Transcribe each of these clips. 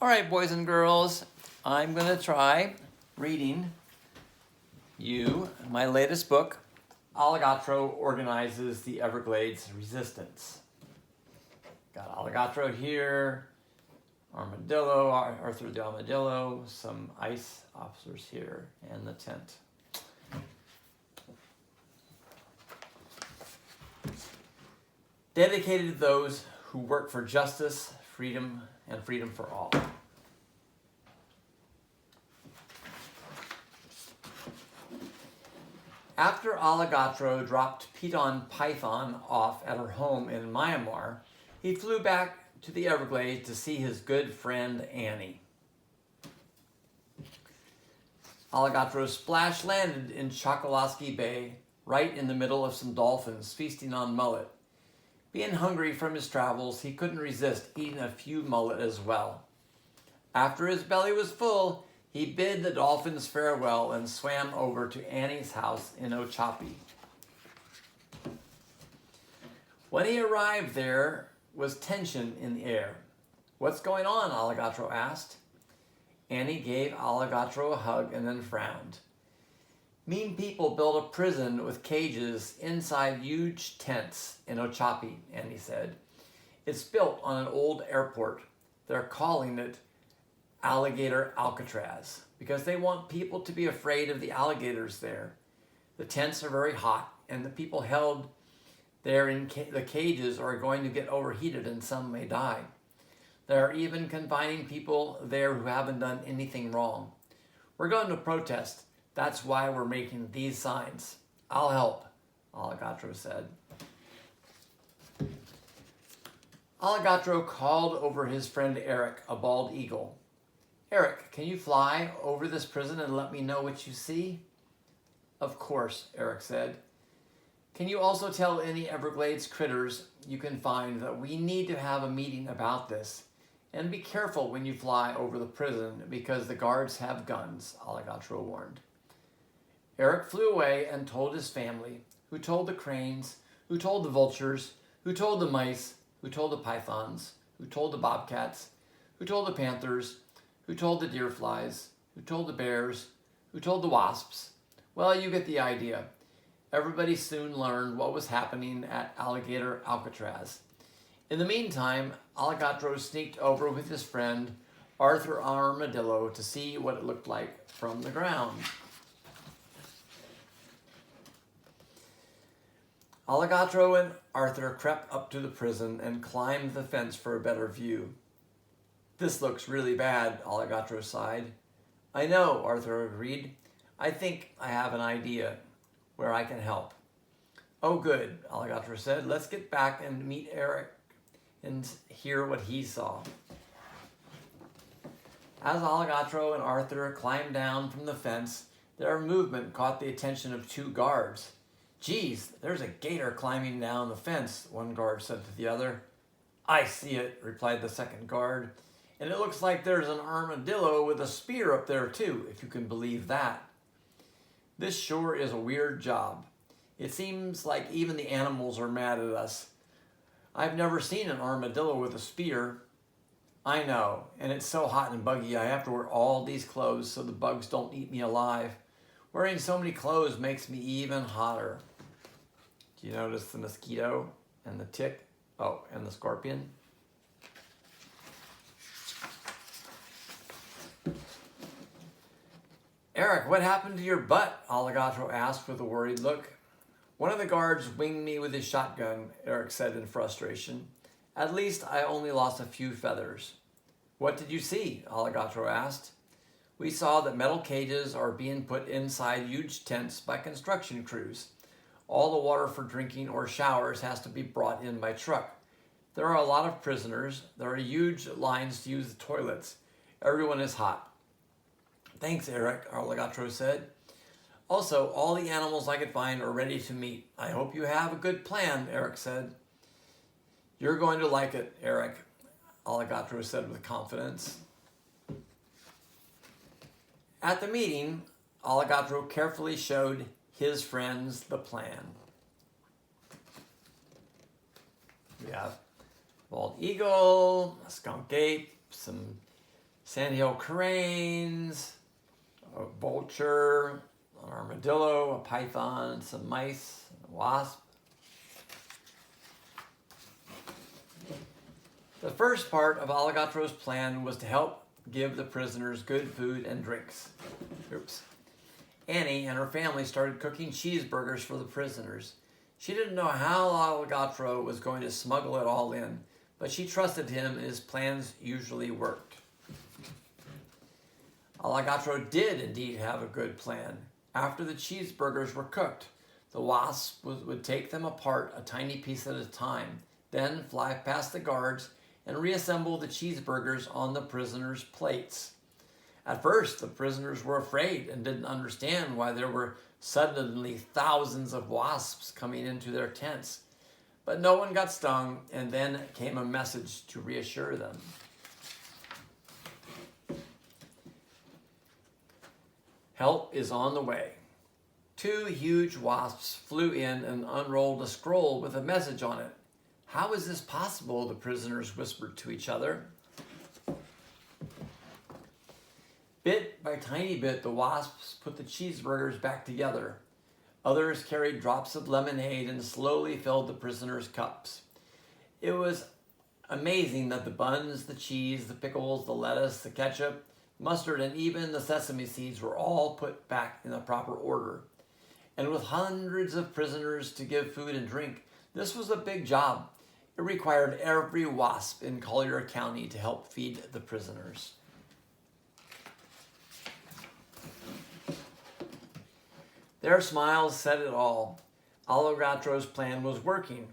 All right, boys and girls, I'm going to try reading you my latest book, Alligatro Organizes the Everglades Resistance. Got Alligatro here, Armadillo, Arthur the Armadillo, some ice officers here, and the tent. Dedicated to those who work for justice, freedom, and freedom for all. After Alligatro dropped Piton Python off at her home in Myanmar, he flew back to the Everglades to see his good friend Annie. Alligatro splash landed in Chokoloskee Bay, right in the middle of some dolphins feasting on mullet. Being hungry from his travels, he couldn't resist eating a few mullet as well. After his belly was full, he bid the dolphins farewell and swam over to Annie's house in Ochapee. When he arrived, there was tension in the air. "What's going on?" Alligatro asked. Annie gave Alligatro a hug and then frowned. "Mean people built a prison with cages inside huge tents in Ochapee," Annie said. "It's built on an old airport. They're calling it Alligator Alcatraz because they want people to be afraid of the alligators there. The tents are very hot, and the people held there in the cages are going to get overheated and some may die. There are even confining people there who haven't done anything wrong. We're going to protest. That's why we're making these signs. I'll help," Alligatro said. Alligatro called over his friend Eric, a bald eagle. "Eric, can you fly over this prison and let me know what you see?" "Of course," Eric said. "Can you also tell any Everglades critters you can find that we need to have a meeting about this? And be careful when you fly over the prison because the guards have guns," Alligatro warned. Eric flew away and told his family, who told the cranes, who told the vultures, who told the mice, who told the pythons, who told the bobcats, who told the panthers, who told the deer flies, who told the bears, who told the wasps. Well, you get the idea. Everybody soon learned what was happening at Alligator Alcatraz. In the meantime, Alligatro sneaked over with his friend Arthur Armadillo to see what it looked like from the ground. Alligatro and Arthur crept up to the prison and climbed the fence for a better view. "This looks really bad," Alligatro sighed. "I know," Arthur agreed. "I think I have an idea where I can help." "Oh, good," Alligatro said. "Let's get back and meet Eric and hear what he saw." As Alligatro and Arthur climbed down from the fence, their movement caught the attention of two guards. "Geez, there's a gator climbing down the fence," one guard said to the other. "I see it," replied the second guard. "And it looks like there's an armadillo with a spear up there too, if you can believe that. This sure is a weird job. It seems like even the animals are mad at us. I've never seen an armadillo with a spear." "I know, and it's so hot and buggy I have to wear all these clothes so the bugs don't eat me alive. Wearing so many clothes makes me even hotter." Do you notice the mosquito and the tick? Oh, and the scorpion? "Eric, what happened to your butt?" Alligatro asked with a worried look. "One of the guards winged me with his shotgun," Eric said in frustration. "At least I only lost a few feathers." "What did you see?" Alligatro asked. "We saw that metal cages are being put inside huge tents by construction crews. All the water for drinking or showers has to be brought in by truck. There are a lot of prisoners. There are huge lines to use the toilets. Everyone is hot." "Thanks, Eric," Alligatro said. "Also, all the animals I could find are ready to meet. I hope you have a good plan," Eric said. "You're going to like it, Eric," Alligatro said with confidence. At the meeting, Alligatro carefully showed his friends the plan. We have bald eagle, a skunk ape, some sandhill cranes, a vulture, an armadillo, a python, some mice, a wasp. The first part of Alligatro's plan was to help give the prisoners good food and drinks. Annie and her family started cooking cheeseburgers for the prisoners. She didn't know how Alligatro was going to smuggle it all in, but she trusted him and his plans usually worked. Alligatro did indeed have a good plan. After the cheeseburgers were cooked, the wasp would take them apart a tiny piece at a time, then fly past the guards and reassemble the cheeseburgers on the prisoners' plates. At first, the prisoners were afraid and didn't understand why there were suddenly thousands of wasps coming into their tents. But no one got stung, and then came a message to reassure them. Help is on the way. 2 huge wasps flew in and unrolled a scroll with a message on it. How is this possible? The prisoners whispered to each other. Bit by tiny bit, the wasps put the cheeseburgers back together. Others carried drops of lemonade and slowly filled the prisoners' cups. It was amazing that the buns, the cheese, the pickles, the lettuce, the ketchup, mustard, and even the sesame seeds were all put back in the proper order. And with hundreds of prisoners to give food and drink, this was a big job. It required every wasp in Collier County to help feed the prisoners. Their smiles said it all. Alligatro's plan was working.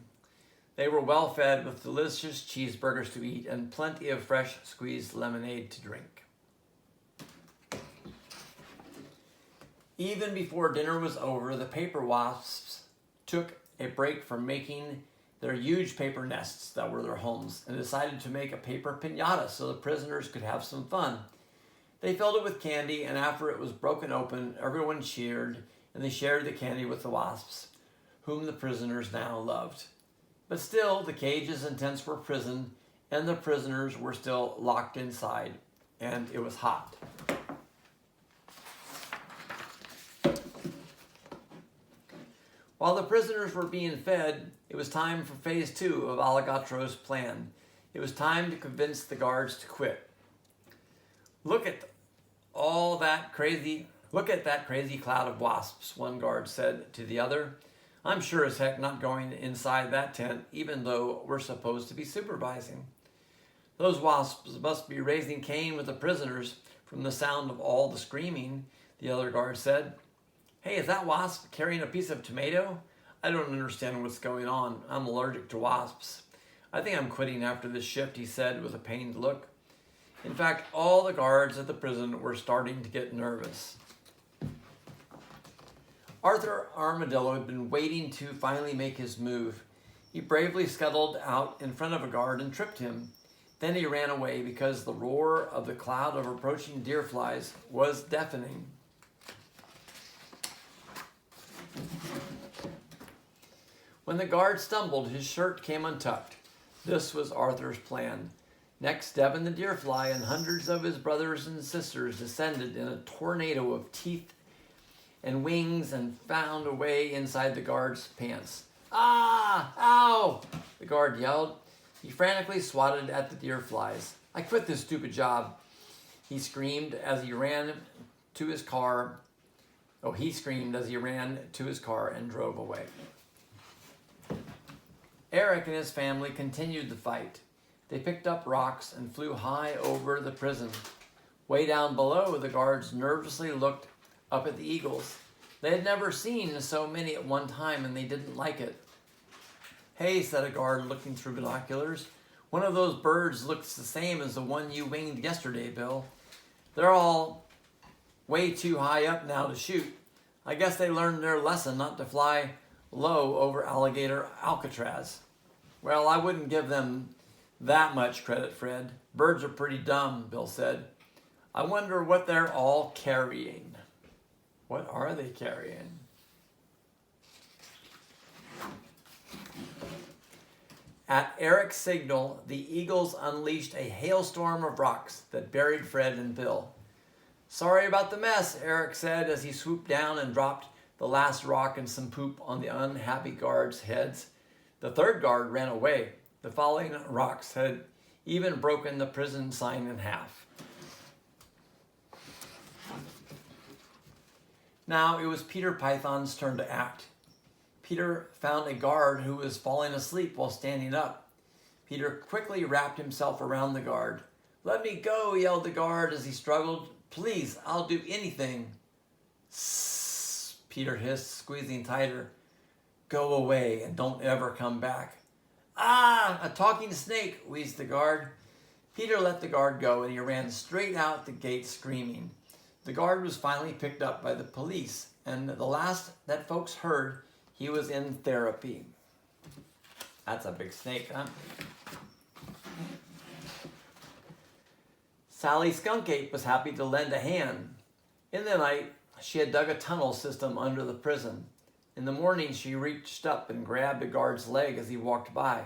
They were well fed with delicious cheeseburgers to eat and plenty of fresh squeezed lemonade to drink. Even before dinner was over, the paper wasps took a break from making their huge paper nests that were their homes and decided to make a paper piñata so the prisoners could have some fun. They filled it with candy, and after it was broken open, everyone cheered, and they shared the candy with the wasps, whom the prisoners now loved. But still, the cages and tents were prison, and the prisoners were still locked inside, and it was hot. While the prisoners were being fed, it was time for phase 2 of Alligatro's plan. It was time to convince the guards to quit. Look at that crazy cloud of wasps, one guard said to the other. I'm sure as heck not going inside that tent, even though we're supposed to be supervising. Those wasps must be raising Cain with the prisoners from the sound of all the screaming, the other guard said. Hey, is that wasp carrying a piece of tomato? I don't understand what's going on. I'm allergic to wasps. I think I'm quitting after this shift, he said with a pained look. In fact, all the guards at the prison were starting to get nervous. Arthur Armadillo had been waiting to finally make his move. He bravely scuttled out in front of a guard and tripped him. Then he ran away because the roar of the cloud of approaching deer flies was deafening. When the guard stumbled, his shirt came untucked. This was Arthur's plan. Next, Devin the deer fly and hundreds of his brothers and sisters descended in a tornado of teeth and wings and found a way inside the guard's pants. Ah! Ow! The guard yelled. He frantically swatted at the deer flies. I quit this stupid job, he screamed as he ran to his car. He screamed as he ran to his car and drove away. Eric and his family continued the fight. They picked up rocks and flew high over the prison. Way down below, the guards nervously looked up at the eagles. They had never seen so many at one time, and they didn't like it. Hey, said a guard looking through binoculars. One of those birds looks the same as the one you winged yesterday, Bill. They're all way too high up now to shoot. I guess they learned their lesson not to fly low over Alligator Alcatraz. Well, I wouldn't give them that much credit, Fred. Birds are pretty dumb, Bill said. I wonder what they're all carrying. What are they carrying? At Eric's signal, the eagles unleashed a hailstorm of rocks that buried Fred and Bill. "Sorry about the mess," Eric said as he swooped down and dropped the last rock and some poop on the unhappy guards' heads. The third guard ran away. The falling rocks had even broken the prison sign in half. Now it was Peter Python's turn to act. Peter found a guard who was falling asleep while standing up. Peter quickly wrapped himself around the guard. "Let me go," yelled the guard as he struggled. "Please, I'll do anything." "Sssss," Peter hissed, squeezing tighter. "Go away and don't ever come back." "Ah, a talking snake," wheezed the guard. Peter let the guard go and he ran straight out the gate screaming. The guard was finally picked up by the police, and the last that folks heard, he was in therapy. That's a big snake, huh? Sally Skunkate was happy to lend a hand. In the night, she had dug a tunnel system under the prison. In the morning, she reached up and grabbed a guard's leg as he walked by.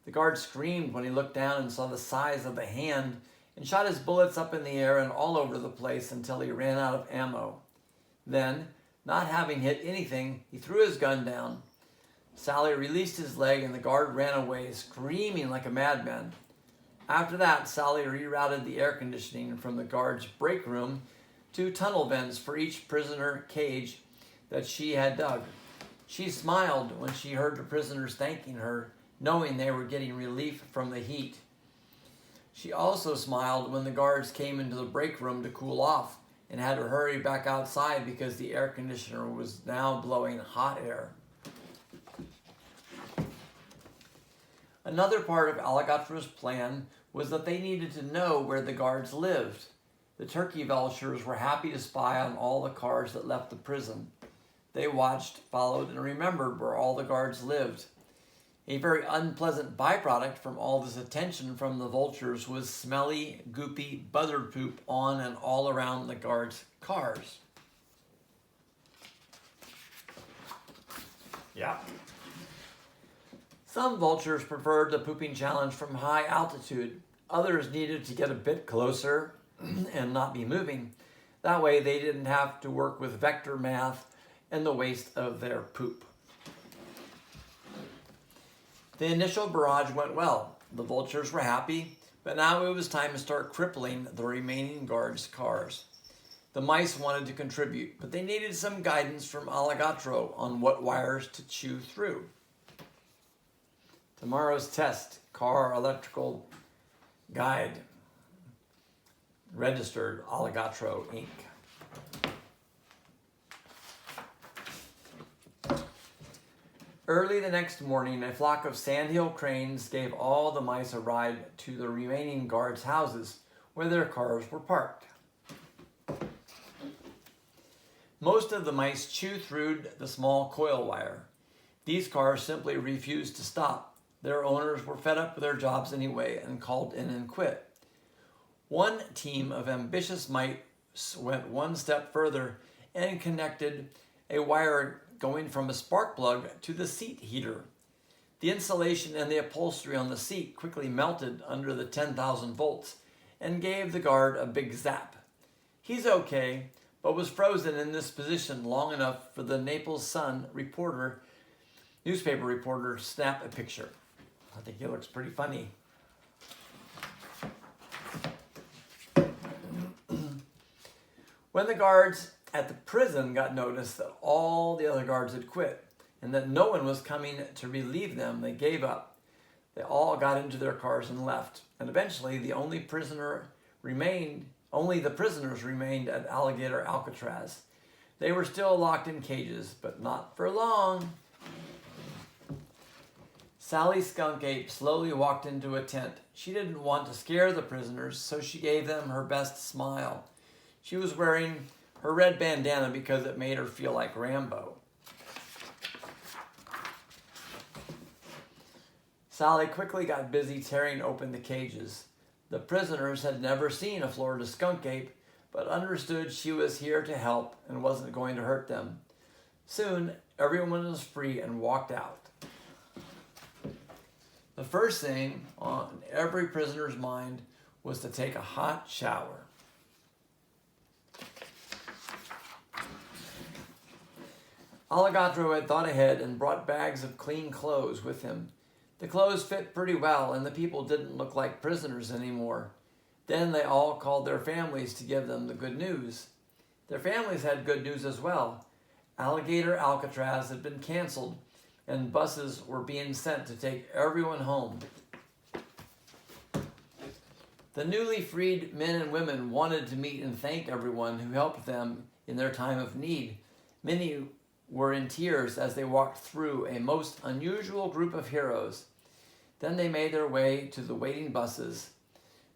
The guard screamed when he looked down and saw the size of the hand and shot his bullets up in the air and all over the place until he ran out of ammo. Then, not having hit anything, he threw his gun down. Sally released his leg and the guard ran away, screaming like a madman. After that, Sally rerouted the air conditioning from the guard's break room to tunnel vents for each prisoner cage that she had dug. She smiled when she heard the prisoners thanking her, knowing they were getting relief from the heat. She also smiled when the guards came into the break room to cool off and had to hurry back outside because the air conditioner was now blowing hot air. Another part of Alligatro's plan was that they needed to know where the guards lived. The turkey vultures were happy to spy on all the cars that left the prison. They watched, followed, and remembered where all the guards lived. A very unpleasant byproduct from all this attention from the vultures was smelly, goopy buzzard poop on and all around the guards' cars. Yeah. Some vultures preferred the pooping challenge from high altitude. Others needed to get a bit closer and not be moving. That way they didn't have to work with vector math and the waste of their poop. The initial barrage went well. The vultures were happy, but now it was time to start crippling the remaining guards' cars. The mice wanted to contribute, but they needed some guidance from Alligatro on what wires to chew through. Tomorrow's test, car electrical guide, registered Alligatro Inc. Early the next morning, a flock of sandhill cranes gave all the mice a ride to the remaining guards' houses where their cars were parked. Most of the mice chewed through the small coil wire. These cars simply refused to stop. Their owners were fed up with their jobs anyway and called in and quit. One team of ambitious mice went one step further and connected a wire going from a spark plug to the seat heater. The insulation and the upholstery on the seat quickly melted under the 10,000 volts and gave the guard a big zap. He's okay, but was frozen in this position long enough for the Naples Sun newspaper reporter to snap a picture. I think he looks pretty funny. When the guards at the prison got notice that all the other guards had quit and that no one was coming to relieve them, they gave up. They all got into their cars and left, and eventually only the prisoners remained at Alligator Alcatraz. They were still locked in cages, but not for long. Sally Skunkate slowly walked into a tent. She didn't want to scare the prisoners, so she gave them her best smile. She was wearing her red bandana because it made her feel like Rambo. Sally quickly got busy tearing open the cages. The prisoners had never seen a Florida skunk ape, but understood she was here to help and wasn't going to hurt them. Soon, everyone was free and walked out. The first thing on every prisoner's mind was to take a hot shower. Alligatro had thought ahead and brought bags of clean clothes with him. The clothes fit pretty well, and the people didn't look like prisoners anymore. Then they all called their families to give them the good news. Their families had good news as well. Alligator Alcatraz had been canceled, and buses were being sent to take everyone home. The newly freed men and women wanted to meet and thank everyone who helped them in their time of need. Many were in tears as they walked through a most unusual group of heroes. Then they made their way to the waiting buses.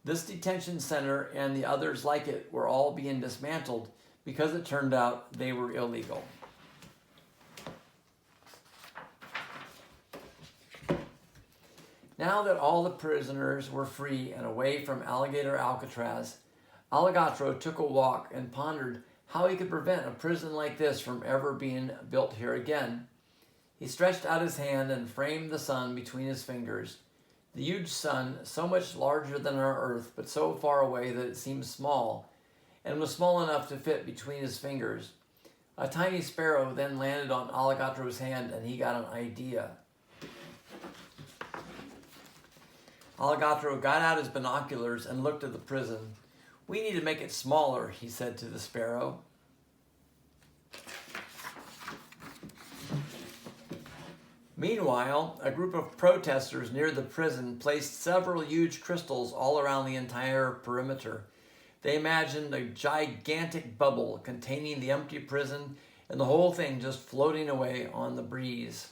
This detention center and the others like it were all being dismantled because it turned out they were illegal. Now that all the prisoners were free and away from Alligator Alcatraz, Alligatro took a walk and pondered how he could prevent a prison like this from ever being built here again. He stretched out his hand and framed the sun between his fingers. The huge sun, so much larger than our Earth, but so far away that it seemed small, and was small enough to fit between his fingers. A tiny sparrow then landed on Alligatro's hand, and he got an idea. Alligatro got out his binoculars and looked at the prison. "We need to make it smaller," he said to the sparrow. Meanwhile, a group of protesters near the prison placed several huge crystals all around the entire perimeter. They imagined a gigantic bubble containing the empty prison and the whole thing just floating away on the breeze.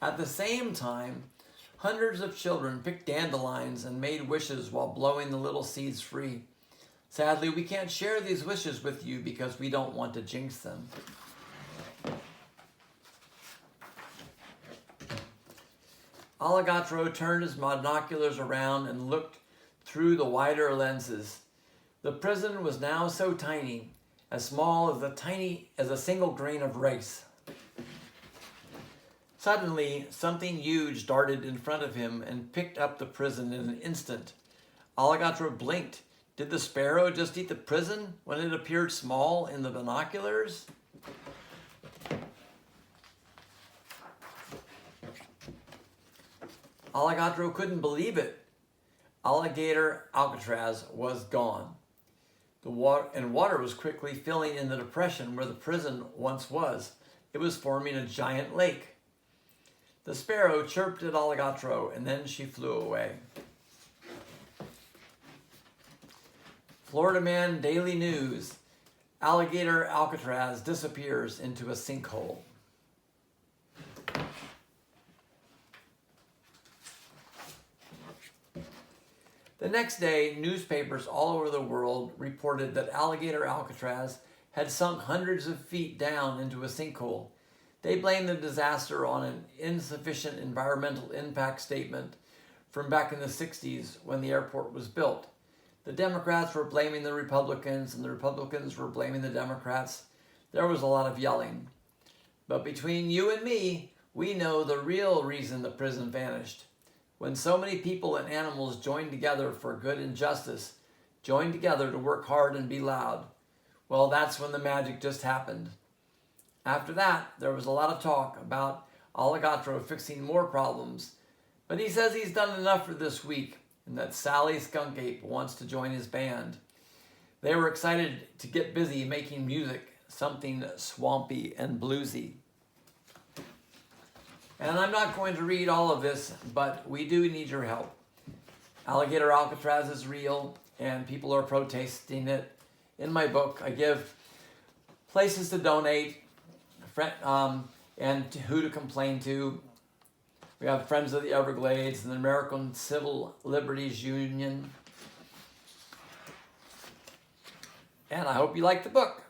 At the same time, hundreds of children picked dandelions and made wishes while blowing the little seeds free. Sadly, we can't share these wishes with you because we don't want to jinx them. Alligatro turned his binoculars around and looked through the wider lenses. The prison was now so tiny, as small as a single grain of rice. Suddenly, something huge darted in front of him and picked up the prison in an instant. Alligatro blinked. Did the sparrow just eat the prison when it appeared small in the binoculars? Alligatro couldn't believe it. Alligator Alcatraz was gone. The water was quickly filling in the depression where the prison once was. It was forming a giant lake. The sparrow chirped at Alligatro, and then she flew away. Florida Man Daily News: Alligator Alcatraz disappears into a sinkhole. The next day, newspapers all over the world reported that Alligator Alcatraz had sunk hundreds of feet down into a sinkhole. They blamed the disaster on an insufficient environmental impact statement from back in the 60s when the airport was built. The Democrats were blaming the Republicans, and the Republicans were blaming the Democrats. There was a lot of yelling. But between you and me, we know the real reason the prison vanished. When so many people and animals joined together for good and justice, joined together to work hard and be loud, well, that's when the magic just happened. After that, there was a lot of talk about Alligatro fixing more problems, but he says he's done enough for this week and that Sally Skunk Ape wants to join his band. They were excited to get busy making music, something swampy and bluesy. And I'm not going to read all of this, but we do need your help. Alligator Alcatraz is real, and people are protesting it. In my book, I give places to donate, and who to complain to. We have Friends of the Everglades and the American Civil Liberties Union. And I hope you like the book.